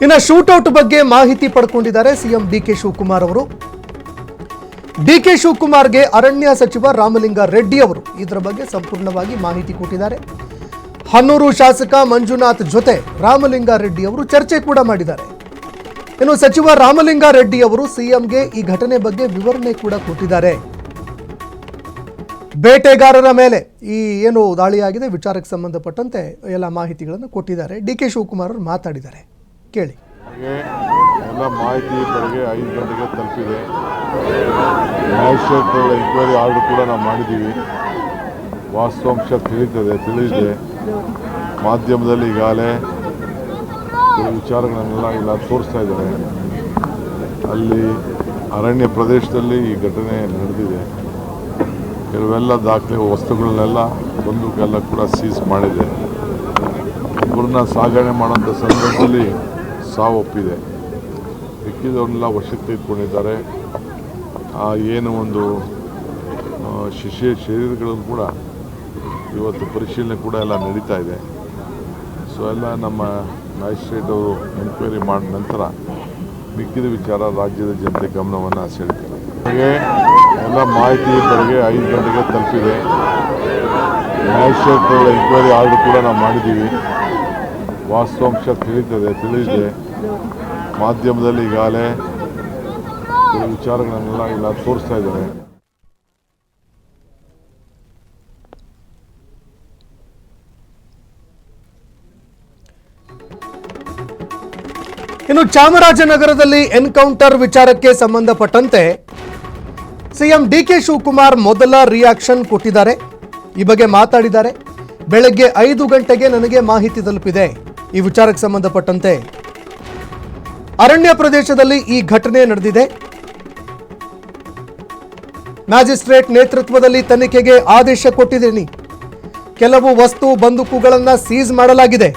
ಇನ್ನು ಶೂಟೌಟ್ ಬಗ್ಗೆ ಮಾಹಿತಿ ಪಡ್ಕೊಂಡಿದ್ದಾರೆ ಸಿಎಂ ಡಿಕೆ ಶಿವಕುಮಾರ್ ಅವರು. ಡಿಕೆ ಶಿವಕುಮಾರ್ಗೆ ಅರಣ್ಯ ಸಚಿವ ರಾಮಲಿಂಗಾರೆಡ್ಡಿ ಅವರು ಇದರ ಬಗ್ಗೆ ಸಂಪೂರ್ಣವಾಗಿ ಮಾಹಿತಿ ಕೊಟ್ಟಿದ್ದಾರೆ. ಹನ್ನೂರು ಶಾಸಕ ಮಂಜುನಾಥ್ ಜೊತೆ ರಾಮಲಿಂಗಾರೆಡ್ಡಿ ಅವರು ಚರ್ಚೆ ಕೂಡ ಮಾಡಿದ್ದಾರೆ. ಇನ್ನು ಸಚಿವ ರಾಮಲಿಂಗಾರೆಡ್ಡಿ ಅವರು ಸಿಎಂಗೆ ಈ ಘಟನೆ ಬಗ್ಗೆ ವಿವರಣೆ ಕೂಡ ಕೊಟ್ಟಿದ್ದಾರೆ. ಬೇಟೆಗಾರರ ಮೇಲೆ ಈ ಏನು ದಾಳಿಯಾಗಿದೆ ವಿಚಾರಕ್ಕೆ ಸಂಬಂಧಪಟ್ಟಂತೆ ಎಲ್ಲ ಮಾಹಿತಿಗಳನ್ನು ಕೊಟ್ಟಿದ್ದಾರೆ. ಡಿಕೆ ಶಿವಕುಮಾರ್ ಅವರು ಮಾತಾಡಿದ್ದಾರೆ, ಕೇಳಿ. ಎಲ್ಲ ಮಾಹಿತಿ ಬೆಳಗ್ಗೆ 5 ಗಂಟೆಗೆ ತಲುಪಿದೆ. ನ್ಯಾಯಶಾಸ್ತ್ರ ಎಂಕ್ವೈರಿ ಆರ್ಡರ್ ಕೂಡ ನಾವು ಮಾಡಿದ್ದೀವಿ. ವಾಸ್ತವಾಂಶ ತಿಳಿದಿದೆ. ಮಾಧ್ಯಮದಲ್ಲಿ ಈಗಾಗಲೇ ವಿಚಾರಗಳನ್ನೆಲ್ಲ ಇಲ್ಲ ತೋರಿಸ್ತಾ ಇದ್ದಾರೆ. ಅಲ್ಲಿ ಅರಣ್ಯ ಪ್ರದೇಶದಲ್ಲಿ ಈ ಘಟನೆ ನಡೆದಿದೆ. ಕೆಲವೆಲ್ಲ ದಾಖಲೆ ವಸ್ತುಗಳನ್ನೆಲ್ಲ ಬಂದೂಕೆಲ್ಲ ಕೂಡ ಸೀಸ್ ಮಾಡಿದೆ. ಇಬ್ಬರನ್ನ ಸಾಗಣೆ ಮಾಡೋಂಥ ಸಂದರ್ಭದಲ್ಲಿ ಸಾವೊಪ್ಪಿದೆ. ಮಿಕ್ಕಿದವ್ರನ್ನೆಲ್ಲ ವಶಕ್ಕೆ ತೆಗೆದುಕೊಂಡಿದ್ದಾರೆ. ಏನು ಒಂದು ಶರೀರಗಳನ್ನು ಕೂಡ ಇವತ್ತು ಪರಿಶೀಲನೆ ಕೂಡ ಎಲ್ಲ ನಡೀತಾ ಇದೆ. ಸೊ ಎಲ್ಲ ನಮ್ಮ ಮ್ಯಾಜಿಸ್ಟ್ರೇಟ್ ಅವರು ಎನ್ಕ್ವೈರಿ ಮಾಡಿದ ನಂತರ ಮಿಕ್ಕಿದ ವಿಚಾರ ರಾಜ್ಯದ ಜನತೆ ಗಮನವನ್ನು ಸೆಳೀತಾರೆ. ಹಾಗೆ ಎಲ್ಲ ಮಾಹಿತಿ ಬೆಳಗ್ಗೆ 5 ಗಂಟೆಗೆ ತಲುಪಿದೆ. ನ್ಯಾಯಶಾಸ್ತ್ರ ಎಂಕ್ವೈರಿ ಆರ್ಡರ್ ಕೂಡ ನಾವು ಮಾಡಿದ್ದೀವಿ. ವಾಸ್ತವಾಂಶ ತಿಳಿದಿದೆ. ಮಾಧ್ಯಮದಲ್ಲಿ ಈಗಾಗಲೇ ವಿಚಾರಗಳನ್ನೆಲ್ಲ ಇಲ್ಲ ತೋರಿಸ್ತಾ ಇದ್ದಾರೆ. ಇನ್ನು ಚಾಮರಾಜನಗರದಲ್ಲಿ ಎನ್ಕೌಂಟರ್ ವಿಚಾರಕ್ಕೆ ಸಂಬಂಧಪಟ್ಟಂತೆ ಸಿಎಂ ಡಿಕೆ ಶಿವಕುಮಾರ್ ಮೊದಲ ರಿಯಾಕ್ಷನ್ ಕೊಟ್ಟಿದ್ದಾರೆ. ಈ ಬಗ್ಗೆ ಮಾತಾಡಿದ್ದಾರೆ. ಬೆಳಗ್ಗೆ 5 ಗಂಟೆಗೆ ನನಗೆ ಮಾಹಿತಿ ತಲುಪಿದೆ. ಈ ವಿಚಾರಕ್ಕೆ ಸಂಬಂಧಪಟ್ಟಂತೆ ಅರಣ್ಯ ಪ್ರದೇಶದಲ್ಲಿ ಈ ಘಟನೆ ನಡೆದಿದೆ. ಮ್ಯಾಜಿಸ್ಟ್ರೇಟ್ ನೇತೃತ್ವದಲ್ಲಿ ತನಿಖೆಗೆ ಆದೇಶ ಕೊಟ್ಟಿದ್ದೀನಿ. ಕೆಲವು ವಸ್ತು ಬಂದೂಕುಗಳನ್ನು ಸೀಸ್ ಮಾಡಲಾಗಿದೆ.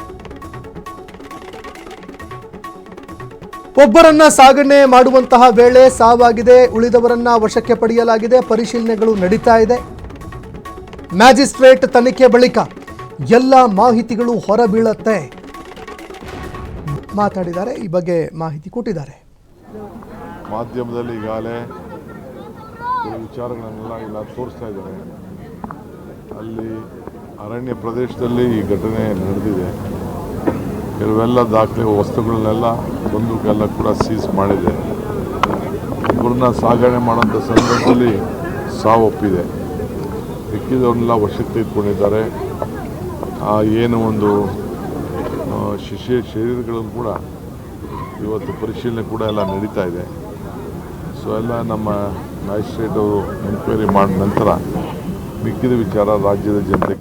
ಒಬ್ಬರನ್ನ ಸಾಗಣೆ ಮಾಡುವಂತಹ ವೇಳೆ ಸಾವಾಗಿದೆ. ಉಳಿದವರನ್ನ ವಶಕ್ಕೆ ಪಡೆಯಲಾಗಿದೆ. ಪರಿಶೀಲನೆಗಳು ನಡೀತಾ ಇದೆ. ಮ್ಯಾಜಿಸ್ಟ್ರೇಟ್ ತನಿಖೆ ಬಳಿಕ ಎಲ್ಲ ಮಾಹಿತಿಗಳು ಹೊರಬೀಳುತ್ತೆ ಮಾತಾಡಿದ್ದಾರೆ. ಈ ಬಗ್ಗೆ ಮಾಹಿತಿ ಕೊಟ್ಟಿದ್ದಾರೆ. ಮಾಧ್ಯಮದಲ್ಲಿ ಈಗಾಗಲೇ ವಿಚಾರಗಳನ್ನೆಲ್ಲ ಇಲ್ಲ ತೋರಿಸ್ತಾ ಇದ್ದಾರೆ. ಅಲ್ಲಿ ಅರಣ್ಯ ಪ್ರದೇಶದಲ್ಲಿ ಈ ಘಟನೆ ನಡೆದಿದೆ. ಕೆಲವೆಲ್ಲ ದಾಖಲೆ ವಸ್ತುಗಳನ್ನೆಲ್ಲ ಬಂದೂಕೆಲ್ಲ ಕೂಡ ಸೀಸ್ ಮಾಡಿದೆ. ಇಬ್ಬರನ್ನ ಸಾಗಣೆ ಮಾಡೋಂಥ ಸಂದರ್ಭದಲ್ಲಿ ಸಾವೊಪ್ಪಿದೆ. ಮಿಕ್ಕಿದವ್ರನ್ನೆಲ್ಲ ವಶಕ್ಕೆ ತೆಗೆದುಕೊಂಡಿದ್ದಾರೆ. ಏನು ಒಂದು ಶರೀರಗಳನ್ನು ಕೂಡ ಇವತ್ತು ಪರಿಶೀಲನೆ ಕೂಡ ಎಲ್ಲ ನಡೀತಾ ಇದೆ. ಸೊ ಎಲ್ಲ ನಮ್ಮ ಮ್ಯಾಜಿಸ್ಟ್ರೇಟ್ ಅವರು ಎನ್ಕ್ವೈರಿ ಮಾಡಿದ ನಂತರ ಮಿಕ್ಕಿದ ವಿಚಾರ ರಾಜ್ಯದ ಜನತೆ